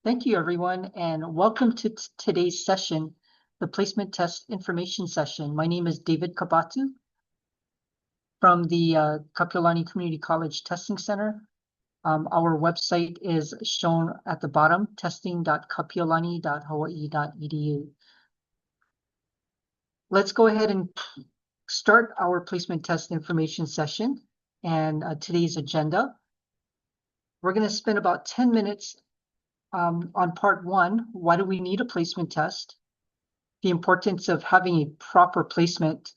Thank you, everyone, and welcome to today's session, the Placement Test Information Session. My name is David Kabatu from the Kapiolani Community College Testing Center. Our website is shown at the bottom, testing.kapiolani.hawaii.edu. Let's go ahead and start our Placement Test Information Session and today's agenda. We're going to spend about 10 minutes on part one. Why do we need a placement test? The importance of having a proper placement,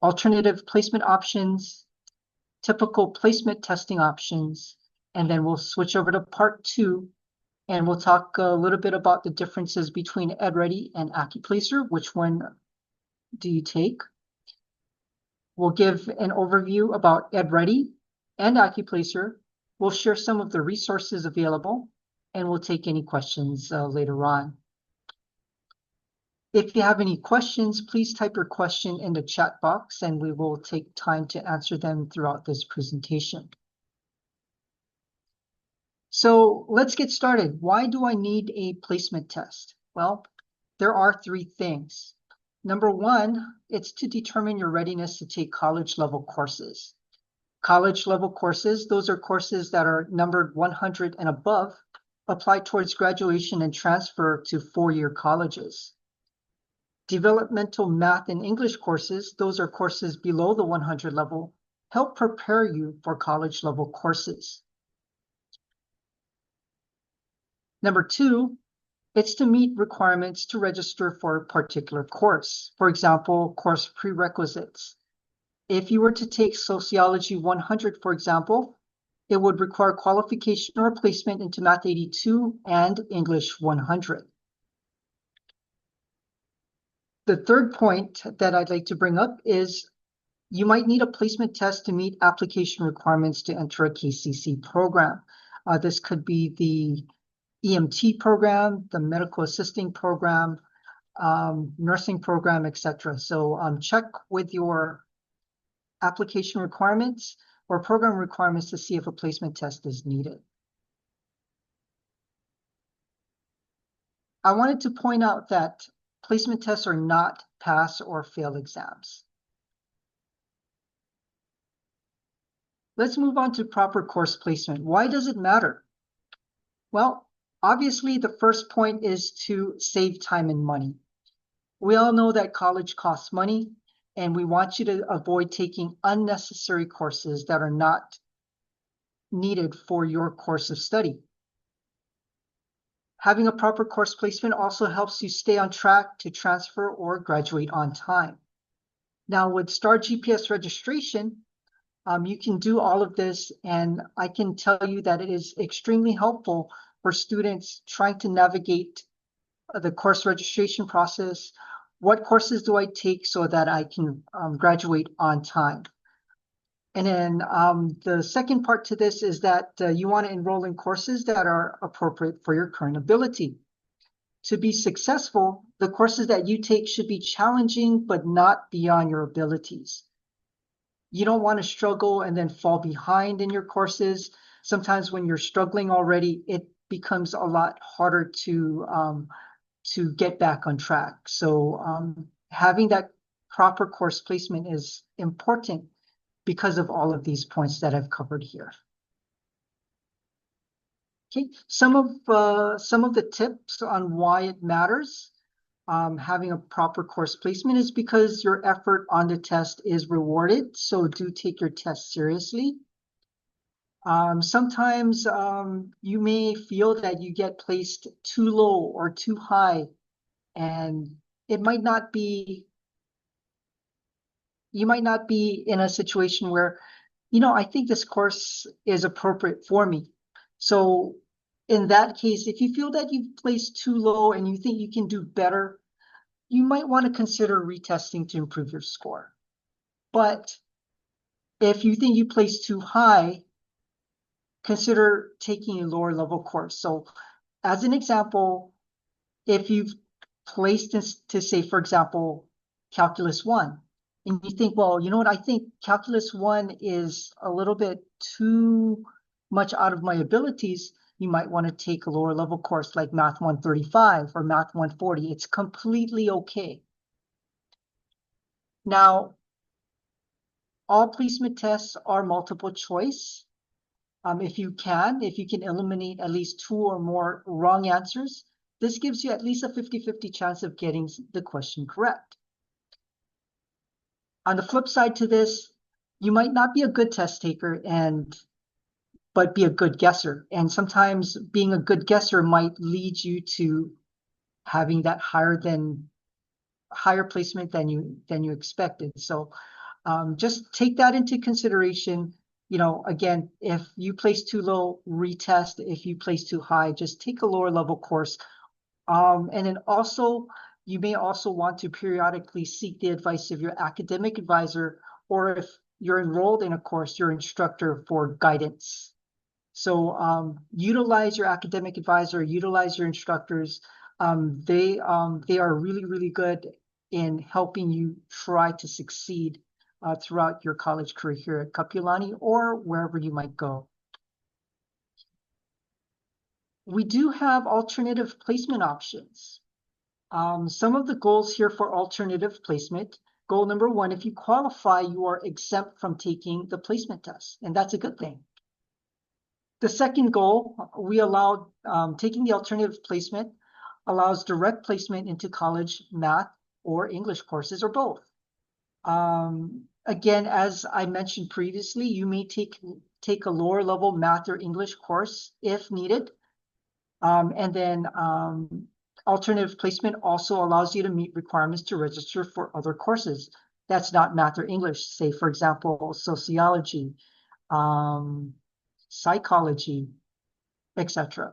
alternative placement options, typical placement testing options, and then we'll switch over to part two, and we'll talk a little bit about the differences between Edready and ACCUPLACER. Which one do you take? We'll give an overview about Edready and ACCUPLACER. We'll share some of the resources available, and we'll take any questions later on. If you have any questions, please type your question in the chat box, and we will take time to answer them throughout this presentation. So let's get started. Why do I need a placement test? Well, there are three things. Number one, it's to determine your readiness to take college-level courses. College-level courses, those are courses that are numbered 100 and above, apply towards graduation and transfer to four-year colleges. Developmental math and English courses, those are courses below the 100 level, help prepare you for college-level courses. Number two, it's to meet requirements to register for a particular course. For example, course prerequisites. If you were to take Sociology 100, for example, it would require qualification or placement into Math 82 and English 100. The third point that I'd like to bring up is you might need a placement test to meet application requirements to enter a KCC program. This could be the EMT program, the medical assisting program, nursing program, etc. So check with your application requirements or program requirements to see if a placement test is needed. I wanted to point out that placement tests are not pass or fail exams. Let's move on to proper course placement. Why does it matter? Well, obviously the first point is to save time and money. We all know that college costs money, and we want you to avoid taking unnecessary courses that are not needed for your course of study. Having a proper course placement also helps you stay on track to transfer or graduate on time. Now with STAR GPS registration, you can do all of this, and I can tell you that it is extremely helpful for students trying to navigate the course registration process. What courses do I take so that I can graduate on time? And then the second part to this is that you want to enroll in courses that are appropriate for your current ability. To be successful, the courses that you take should be challenging but not beyond your abilities. You don't want to struggle and then fall behind in your courses. Sometimes when you're struggling already, it becomes a lot harder to get back on track. So having that proper course placement is important because of all of these points that I've covered here. Okay, some of the tips on why it matters having a proper course placement is because your effort on the test is rewarded. So do take your test seriously. Sometimes you may feel that you get placed too low or too high, and it might not be, you might not be in a situation where, I think this course is appropriate for me. So in that case, if you feel that you've placed too low and you think you can do better, you might want to consider retesting to improve your score. But if you think you placed too high, consider taking a lower level course. So as an example, if you've placed to say, for example, Calculus 1, and you think, well, you know what, I think Calculus 1 is a little bit too much out of my abilities, you might want to take a lower level course like Math 135 or Math 140. It's completely okay. Now, all placement tests are multiple choice. If you can eliminate at least 2 or more wrong answers, this gives you at least a 50-50 chance of getting the question correct. On the flip side to this, you might not be a good test taker but be a good guesser. And sometimes being a good guesser might lead you to having that higher placement than you expected. So just take that into consideration. You know, again, if you place too low, retest. If you place too high, just take a lower level course. And then also, you may also want to periodically seek the advice of your academic advisor, or if you're enrolled in a course, your instructor for guidance. So utilize your academic advisor, utilize your instructors. They are really, really good in helping you try to succeed throughout your college career here at Kapiolani or wherever you might go. We do have alternative placement options. Some of the goals here for alternative placement. Goal number 1, if you qualify, you are exempt from taking the placement test, and that's a good thing. The second goal, we allow taking the alternative placement allows direct placement into college math or English courses or both. Again, as I mentioned previously, you may take a lower level math or English course if needed. And then alternative placement also allows you to meet requirements to register for other courses. That's not math or English, say, for example, sociology, psychology, etc.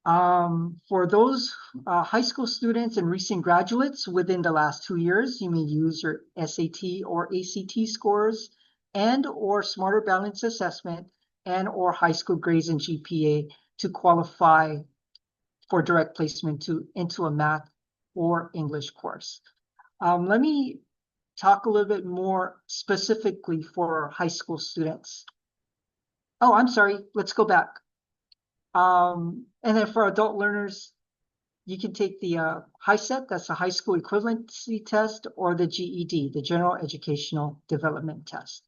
For those high school students and recent graduates within the last 2 years, you may use your SAT or ACT scores and or Smarter Balance Assessment and or high school grades and GPA to qualify for direct placement into a math or English course. Let me talk a little bit more specifically for high school students. Oh, I'm sorry, let's go back. And then for adult learners, you can take the HiSET, that's the high school equivalency test, or the GED, the General Educational Development Test.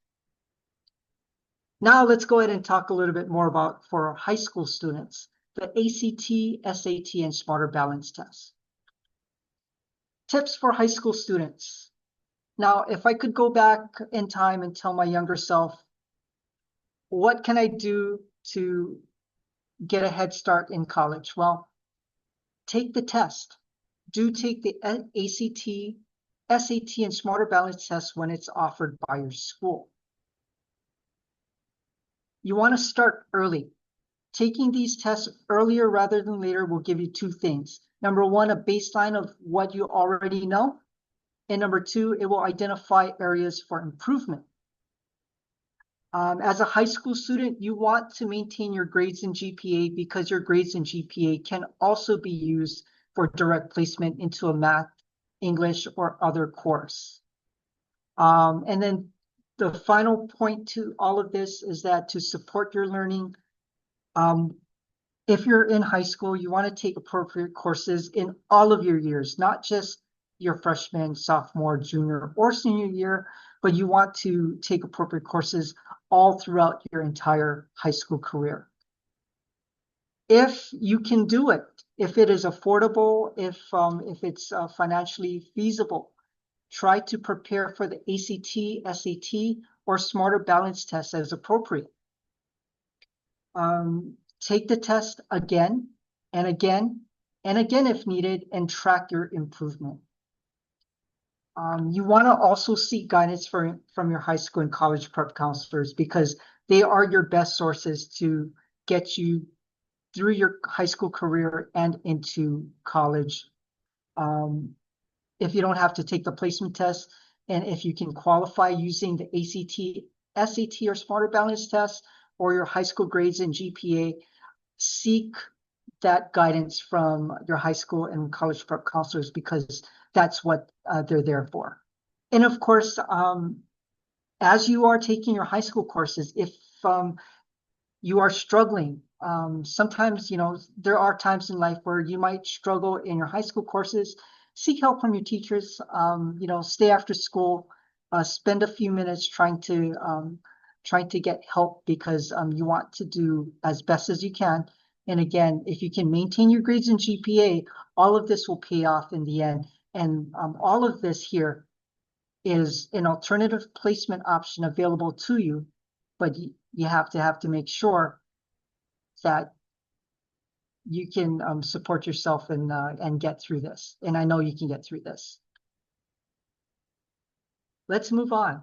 Now let's go ahead and talk a little bit more about for high school students, the ACT, SAT, and Smarter Balance tests. Tips for high school students. Now, if I could go back in time and tell my younger self, what can I do to get a head start in college? Well, take the test. Do take the ACT, SAT, and Smarter Balance test when it's offered by your school. You want to start early. Taking these tests earlier rather than later will give you 2 things. Number 1, a baseline of what you already know. And number 2, it will identify areas for improvement. As a high school student, you want to maintain your grades and GPA because your grades and GPA can also be used for direct placement into a math, English, or other course. And then the final point to all of this is that to support your learning, if you're in high school, you want to take appropriate courses in all of your years, not just your freshman, sophomore, junior, or senior year, but you want to take appropriate courses all throughout your entire high school career. If you can do it, if it is affordable, if it's financially feasible, try to prepare for the ACT, SAT, or Smarter Balance test as appropriate. Take the test again and again and again if needed, and track your improvement. You want to also seek guidance from your high school and college prep counselors because they are your best sources to get you through your high school career and into college. If you don't have to take the placement test, and if you can qualify using the ACT, SAT, or Smarter Balance test, or your high school grades and GPA, seek that guidance from your high school and college prep counselors because that's what they're there for. And of course, as you are taking your high school courses, if you are struggling. Sometimes, there are times in life where you might struggle in your high school courses. Seek help from your teachers. Stay after school. Spend a few minutes trying to get help because you want to do as best as you can. And again, if you can maintain your grades and GPA, all of this will pay off in the end. And all of this here is an alternative placement option available to you, but you have to make sure that you can support yourself and get through this. And I know you can get through this. Let's move on.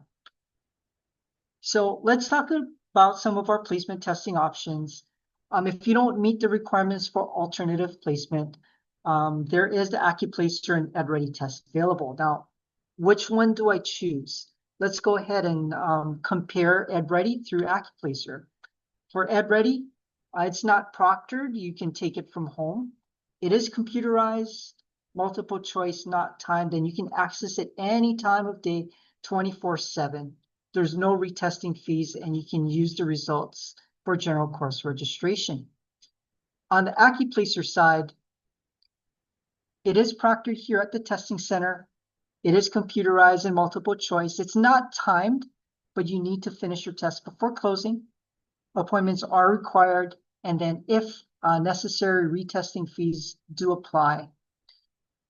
So let's talk about some of our placement testing options. If you don't meet the requirements for alternative placement, there is the ACCUPLACER and Edready test available. Now, which one do I choose? Let's go ahead and compare Edready through ACCUPLACER. For Edready, it's not proctored. You can take it from home. It is computerized, multiple choice, not timed, and you can access it any time of day, 24/7. There's no retesting fees, and you can use the results for general course registration. On the ACCUPLACER side, it is proctored here at the testing center. It is computerized and multiple choice. It's not timed, but you need to finish your test before closing. Appointments are required, and then if necessary, retesting fees do apply.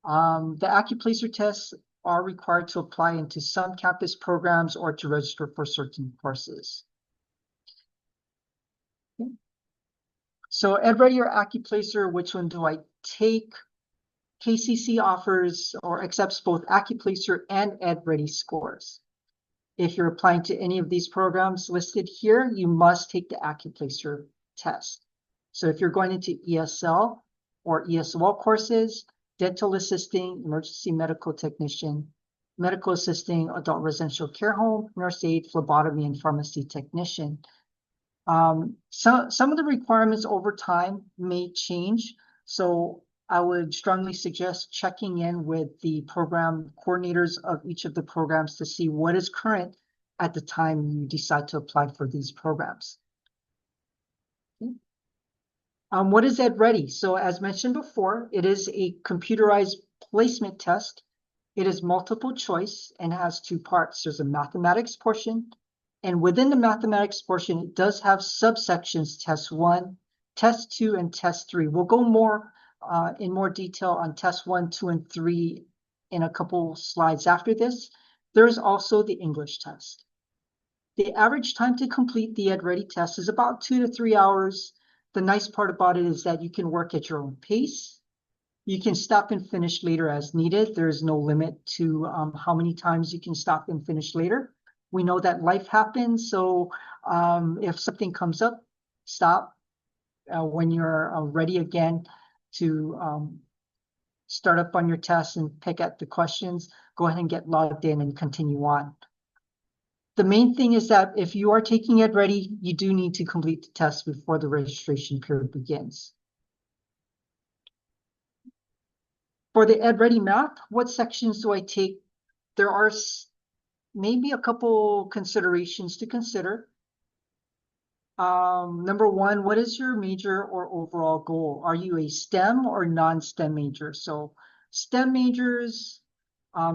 The ACCUPLACER tests are required to apply into some campus programs or to register for certain courses. Okay. So Edready or ACCUPLACER, which one do I take? KCC offers or accepts both ACCUPLACER and Edready scores. If you're applying to any of these programs listed here, you must take the ACCUPLACER test. So if you're going into ESL or ESOL courses, dental assisting, emergency medical technician, medical assisting, adult residential care home, nurse aide, phlebotomy, and pharmacy technician. Some of the requirements over time may change. So I would strongly suggest checking in with the program coordinators of each of the programs to see what is current at the time you decide to apply for these programs. Okay. What is Edready? So as mentioned before, it is a computerized placement test. It is multiple choice and has two parts. There's a mathematics portion, and within the mathematics portion, it does have subsections, test 1, test 2, and test 3. We'll go in more detail on test 1, 2, and 3 in a couple slides after this. There's also the English test. The average time to complete the Edready test is about 2 to 3 hours. The nice part about it is that you can work at your own pace. You can stop and finish later as needed. There is no limit to how many times you can stop and finish later. We know that life happens, so if something comes up, stop. When you're ready again to start up on your test and pick at the questions, go ahead and get logged in and continue on. The main thing is that if you are taking Edready, you do need to complete the test before the registration period begins. For the Edready math, what sections do I take? There are maybe a couple considerations to consider. Number one, what is your major or overall goal? Are you a STEM or non-STEM major? So STEM majors,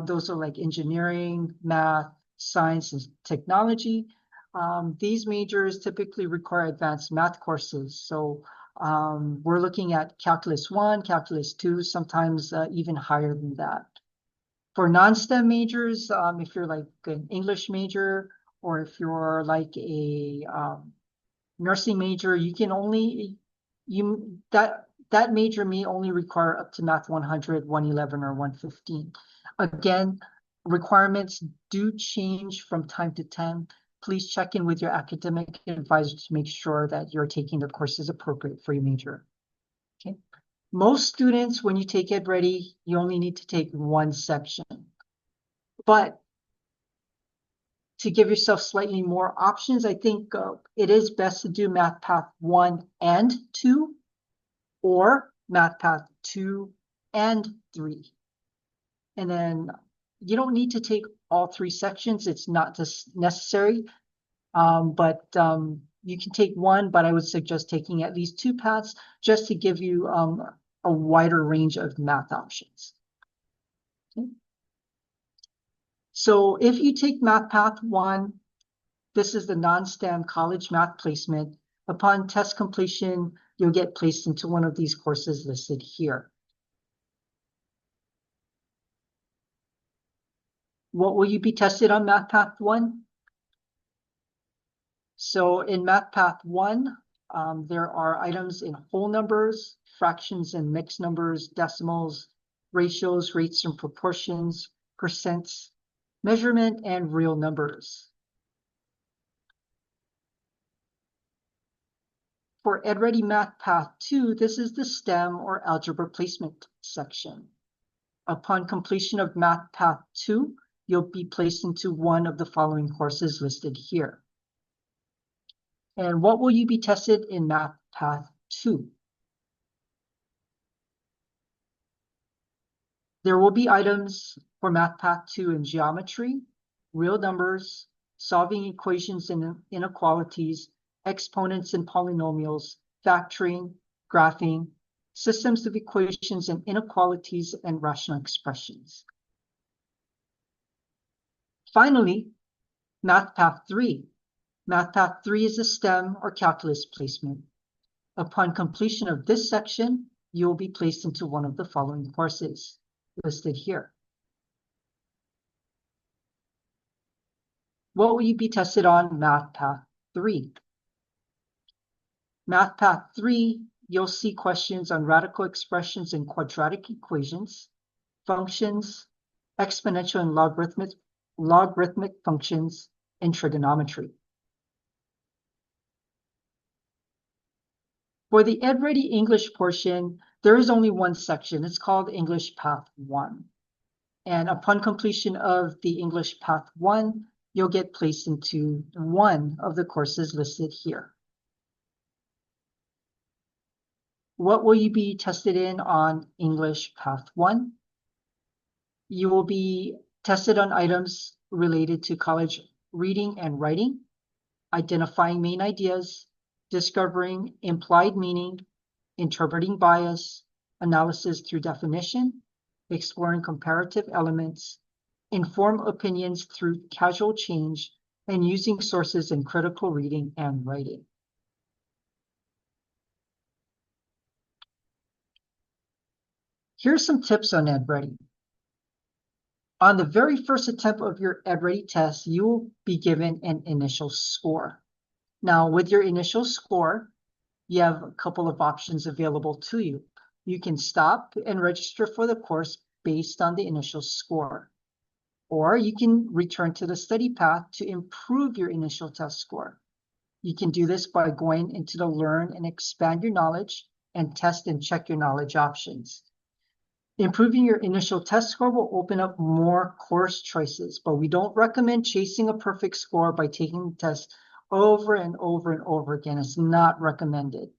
those are like engineering, math, science, and technology. These majors typically require advanced math courses. So we're looking at Calculus 1, Calculus 2, sometimes even higher than that. For non-STEM majors, if you're like an English major, or if you're like a nursing major, you can only, that major may only require up to Math 100, 111, or 115. Again, requirements do change from time to time. Please check in with your academic advisor to make sure that you're taking the courses appropriate for your major. Okay. Most students, when you take Edready, you only need to take one section. But to give yourself slightly more options, I think it is best to do Math Path 1 and 2, or Math Path 2 and 3. And then you don't need to take all 3 sections. It's not just necessary. But you can take one, but I would suggest taking at least 2 paths just to give you a wider range of math options. Okay. So if you take Math Path 1, this is the non-STEM college math placement. Upon test completion, you'll get placed into one of these courses listed here. What will you be tested on Math Path 1? So in Math Path 1, there are items in whole numbers, fractions and mixed numbers, decimals, ratios, rates and proportions, percents, measurement, and real numbers. For Edready Math Path 2, this is the STEM or algebra placement section. Upon completion of Math Path 2, you'll be placed into one of the following courses listed here. And what will you be tested in Math Path 2? There will be items for Math Path 2 in geometry, real numbers, solving equations and inequalities, exponents and polynomials, factoring, graphing, systems of equations and inequalities, and rational expressions. Finally, Math Path 3. Math Path 3 is a STEM or calculus placement. Upon completion of this section, you will be placed into one of the following courses listed here. What will you be tested on Math Path 3? Math Path 3, you'll see questions on radical expressions and quadratic equations, functions, exponential and logarithmic functions, and trigonometry. For the Edready English portion, there is only one section. It's called English Path 1. And upon completion of the English Path 1, you'll get placed into one of the courses listed here. What will you be tested in on English Path 1? You will be tested on items related to college reading and writing, identifying main ideas, discovering implied meaning, interpreting bias, analysis through definition, exploring comparative elements, inform opinions through causal change, and using sources in critical reading and writing. Here's some tips on Edready. On the very first attempt of your Edready test, you will be given an initial score. Now, with your initial score, you have a couple of options available to you. You can stop and register for the course based on the initial score, or you can return to the study path to improve your initial test score. You can do this by going into the Learn and Expand Your Knowledge and Test and Check Your Knowledge options. Improving your initial test score will open up more course choices, but we don't recommend chasing a perfect score by taking the test over and over and over again. It's not recommended.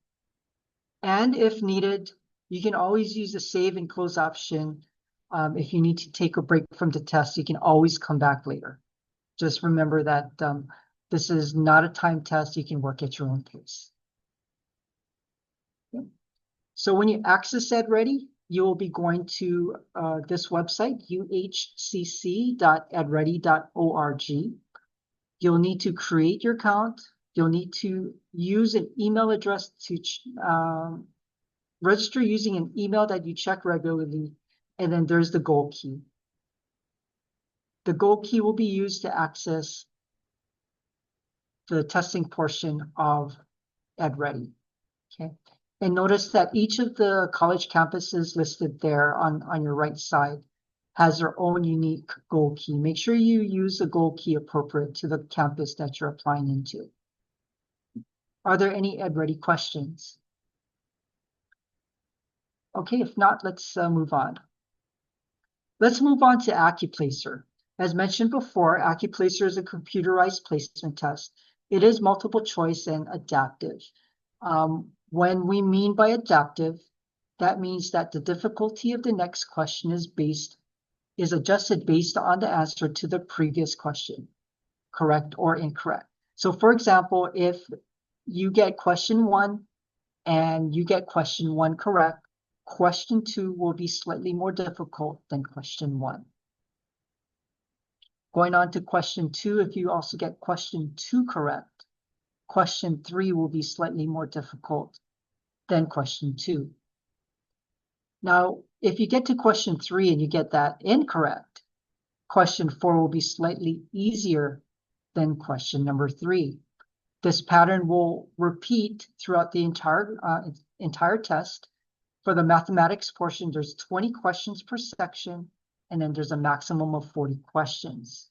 And if needed, you can always use the save and close option. If you need to take a break from the test, you can always come back later. Just remember that this is not a time test. You can work at your own pace. Okay. So when you access Edready, you will be going to this website, uhcc.edready.org. You'll need to create your account. You'll need to use an email address to register using an email that you check regularly. And then there's the goal key. The goal key will be used to access the testing portion of Edready. Okay. And notice that each of the college campuses listed there on your right side has their own unique goal key. Make sure you use the goal key appropriate to the campus that you're applying into. Are there any Edready questions? Okay, if not, let's move on. Let's move on to ACCUPLACER. As mentioned before, ACCUPLACER is a computerized placement test. It is multiple choice and adaptive. When we mean by adaptive, that means that the difficulty of the next question is adjusted based on the answer to the previous question, correct or incorrect. So for example, if you get question 1 and you get question 1 correct, question 2 will be slightly more difficult than question 1. Going on to question 2, if you also get question 2 correct, question 3 will be slightly more difficult than question 2. Now, if you get to question 3 and you get that incorrect, question 4 will be slightly easier than question number 3. This pattern will repeat throughout the entire test. For the mathematics portion, there's 20 questions per section, and then there's a maximum of 40 questions.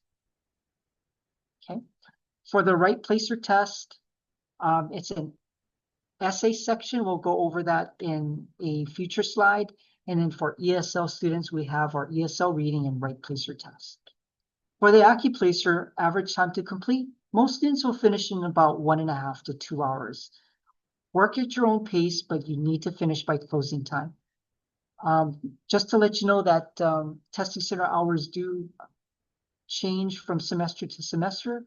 Okay. For the WritePlacer test, it's an essay section. We'll go over that in a future slide. And then for ESL students, we have our ESL Reading and WritePlacer test. For the ACCUPLACER average time to complete, most students will finish in about 1.5 to 2 hours. Work at your own pace, but you need to finish by closing time. Just to let you know that testing center hours do change from semester to semester.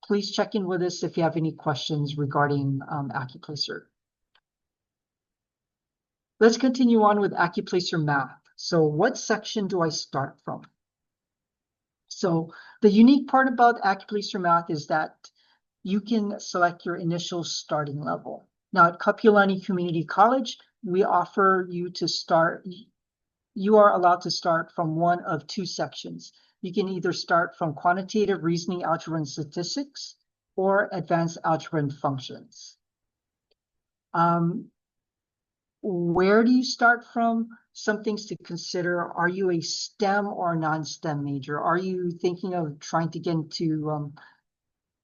Please check in with us if you have any questions regarding ACCUPLACER. Let's continue on with ACCUPLACER Math. So what section do I start from? So the unique part about ACCUPLACER Math is that you can select your initial starting level. Now at Kapiolani Community College, we offer you to start, you are allowed to start from one of 2 sections. You can either start from quantitative reasoning, algebra, and statistics, or advanced algebra and functions. Where do you start from? Some things to consider. Are you a STEM or non-STEM major? Are you thinking of trying to get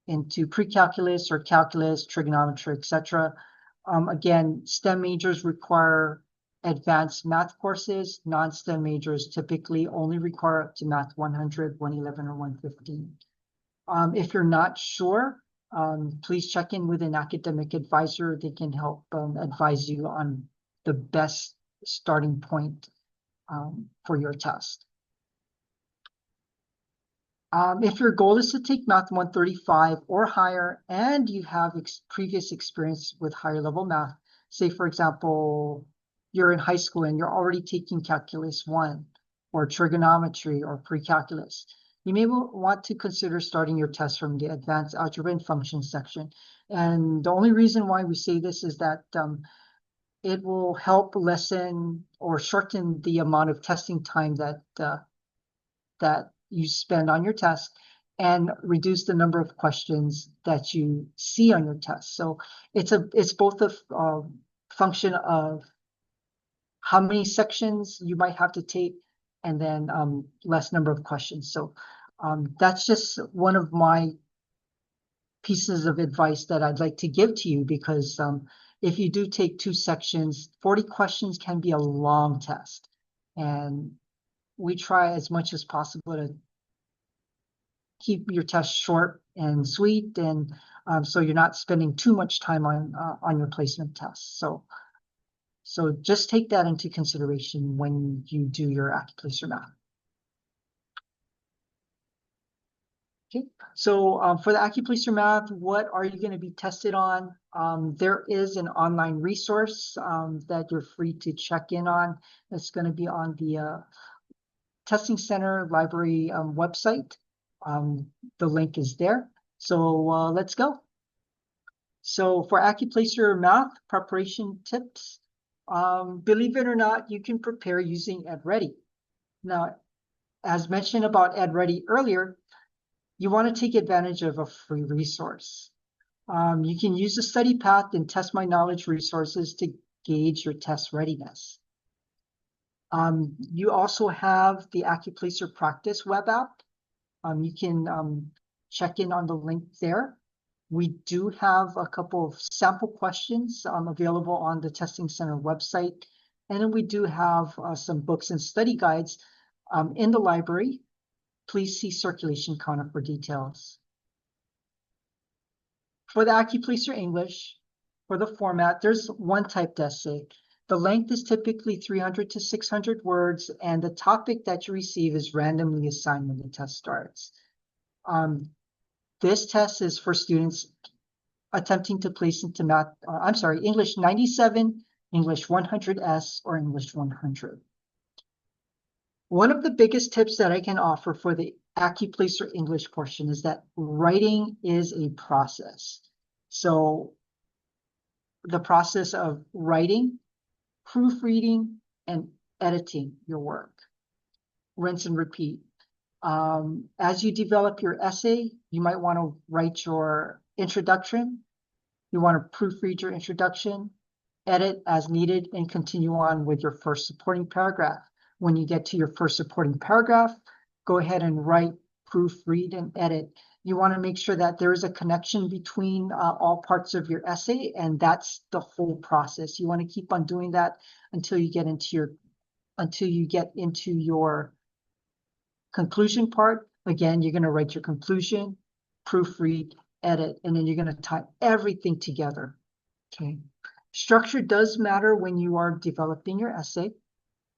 into pre-calculus or calculus, trigonometry, etc.? Again, STEM majors require advanced math courses. Non-STEM majors typically only require up to Math 100, 111, or 115. If you're not sure, please check in with an academic advisor. They can help advise you on the best starting point for your test. If your goal is to take Math 135 or higher and you have previous experience with higher level math, say for example, you're in high school and you're already taking Calculus 1 or trigonometry or pre-calculus, you may want to consider starting your test from the advanced algebra and functions section. And the only reason why we say this is that it will help lessen or shorten the amount of testing time that you spend on your test and reduce the number of questions that you see on your test. So it's both a function of how many sections you might have to take and then less number of questions. So that's just one of my pieces of advice that I'd like to give to you, because if you do take 2 sections, 40 questions can be a long test. And we try as much as possible to keep your test short and sweet, and so you're not spending too much time on your placement tests. So just take that into consideration when you do your ACCUPLACER Math. Okay, so for the ACCUPLACER Math, what are you going to be tested on? There is an online resource that you're free to check in on. It's going to be on the Testing Center Library website. The link is there. So let's go. So for ACCUPLACER Math preparation tips, believe it or not, you can prepare using Edready. Now, as mentioned about Edready earlier, you want to take advantage of a free resource. You can use the study path and Test My Knowledge resources to gauge your test readiness. You also have the ACCUPLACER Practice web app. You can check in on the link there. We do have a couple of sample questions available on the Testing Center website. And then we do have some books and study guides in the library. Please see Circulation Counter for details. For the ACCUPLACER English, for the format, there's one typed essay. The length is typically 300 to 600 words, and the topic that you receive is randomly assigned when the test starts. This test is for students attempting to place into English 97, English 100S, or English 100. One of the biggest tips that I can offer for the ACCUPLACER English portion is that writing is a process. So the process of writing, proofreading, and editing your work. Rinse and repeat. As you develop your essay, you might want to write your introduction. You want to proofread your introduction, edit as needed, and continue on with your first supporting paragraph. When you get to your first supporting paragraph, go ahead and write, proofread, and edit. You want to make sure that there is a connection between all parts of your essay, and that's the whole process. You want to keep on doing that until you get into your conclusion part. Again, you're going to write your conclusion, proofread, edit, and then you're going to tie everything together. Okay. Structure does matter when you are developing your essay.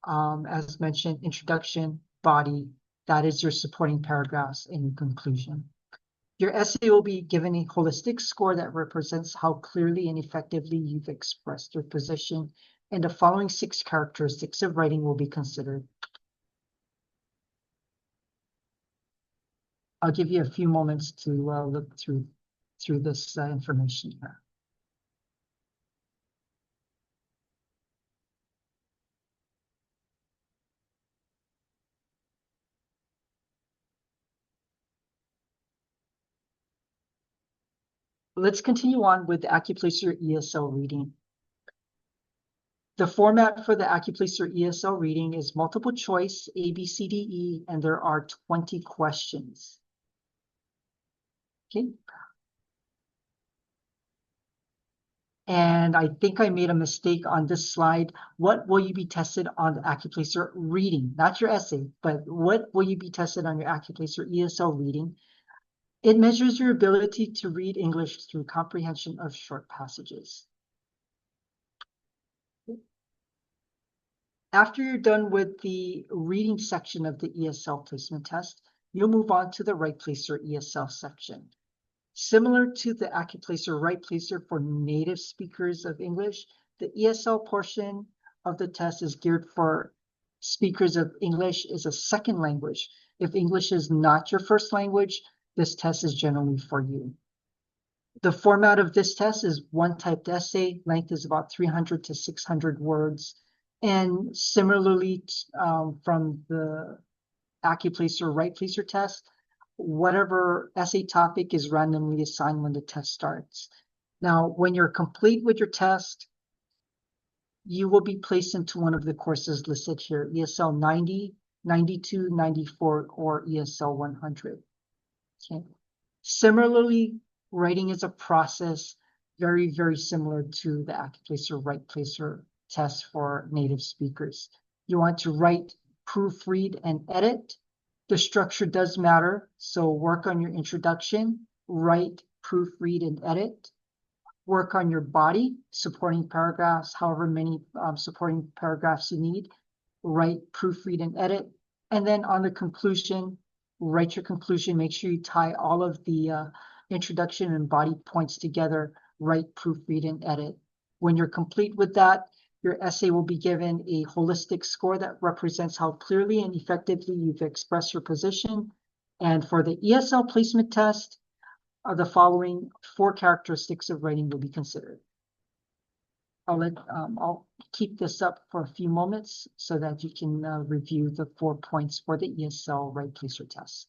As mentioned, introduction, body, that is your supporting paragraphs and conclusion. Your essay will be given a holistic score that represents how clearly and effectively you've expressed your position, and the following 6 characteristics of writing will be considered. I'll give you a few moments to look through this information here. Let's continue on with the ACCUPLACER ESL reading. The format for the ACCUPLACER ESL reading is multiple choice, A, B, C, D, E, and there are 20 questions. Okay. And I think I made a mistake on this slide. What will you be tested on the ACCUPLACER reading? Not your essay, but what will you be tested on your ACCUPLACER ESL reading? It measures your ability to read English through comprehension of short passages. After you're done with the reading section of the ESL placement test, you'll move on to the WritePlacer ESL section. Similar to the ACCUPLACER WritePlacer for native speakers of English, the ESL portion of the test is geared for speakers of English as a second language. If English is not your first language, this test is generally for you. The format of this test is one typed essay. Length is about 300 to 600 words. And similarly, from the ACCUPLACER WritePlacer test, whatever essay topic is randomly assigned when the test starts. Now, when you're complete with your test, you will be placed into one of the courses listed here, ESL 90, 92, 94, or ESL 100. Okay. Similarly, writing is a process very, very similar to the ACCUPLACER WritePlacer test for native speakers. You want to write, proofread, and edit. The structure does matter, so work on your introduction, write, proofread, and edit. Work on your body, supporting paragraphs, however many supporting paragraphs you need. Write, proofread, and edit. And then on the conclusion, write your conclusion. Make sure you tie all of the introduction and body points together. Write, proofread, and edit. When you're complete with that, your essay will be given a holistic score that represents how clearly and effectively you've expressed your position. And for the ESL placement test, the following 4 characteristics of writing will be considered. I'll keep this up for a few moments so that you can review the 4 points for the ESL WritePlacer test.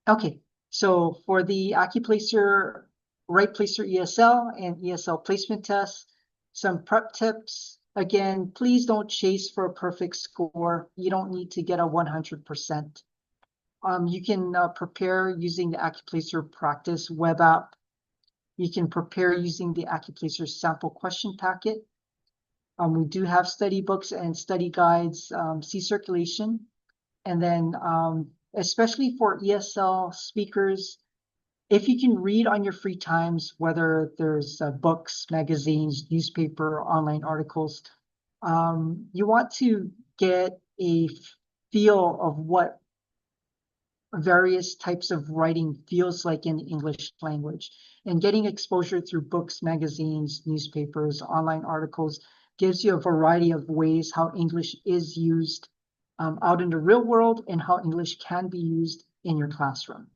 Okay, so for the ACCUPLACER WritePlacer ESL and ESL placement tests, some prep tips. Again, please don't chase for a perfect score. You don't need to get a 100%. You can prepare using the ACCUPLACER Practice web app. You can prepare using the ACCUPLACER sample question packet. We do have study books and study guides, C-circulation. And then especially for ESL speakers, If you can read on your free times, whether there's books, magazines, newspaper, online articles, you want to get a feel of what various types of writing feels like in the English language. And getting exposure through books, magazines, newspapers, online articles gives you a variety of ways how English is used out in the real world and how English can be used in your classroom.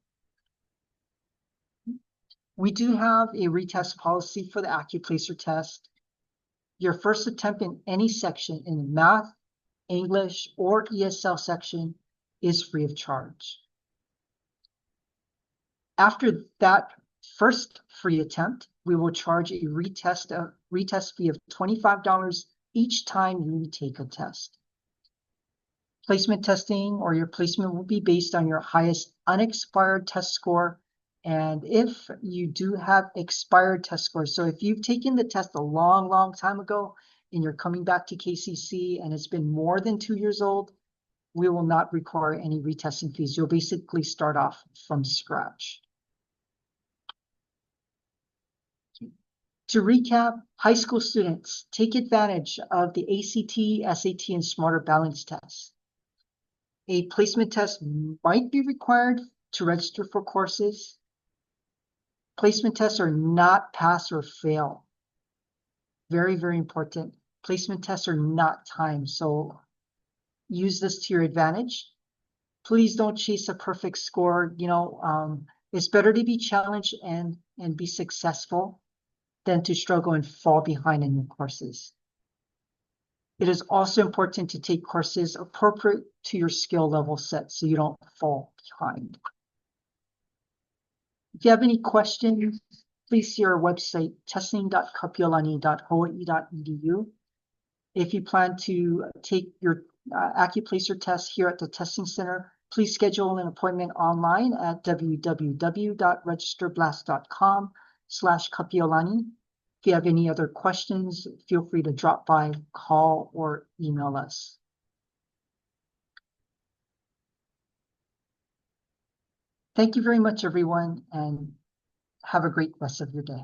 We do have a retest policy for the ACCUPLACER test. Your first attempt in any section in the Math, English, or ESL section is free of charge. After that first free attempt, we will charge a retest fee of $25 each time you retake a test. Placement testing or your placement will be based on your highest unexpired test score. And if you do have expired test scores, so if you've taken the test a long, long time ago and you're coming back to KCC and it's been more than 2 years old, we will not require any retesting fees. You'll basically start off from scratch. To recap, high school students, take advantage of the ACT, SAT, and Smarter Balance tests. A placement test might be required to register for courses. Placement tests are not pass or fail. Very, very important. Placement tests are not timed, so use this to your advantage. Please don't chase a perfect score. It's better to be challenged and be successful than to struggle and fall behind in your courses. It is also important to take courses appropriate to your skill level set so you don't fall behind. If you have any questions, please see our website, testing.kapiolani.hawaii.edu. If you plan to take your ACCUPLACER test here at the Testing Center, please schedule an appointment online at www.registerblast.com/Kapiolani. If you have any other questions, feel free to drop by, call, or email us. Thank you very much, everyone, and have a great rest of your day.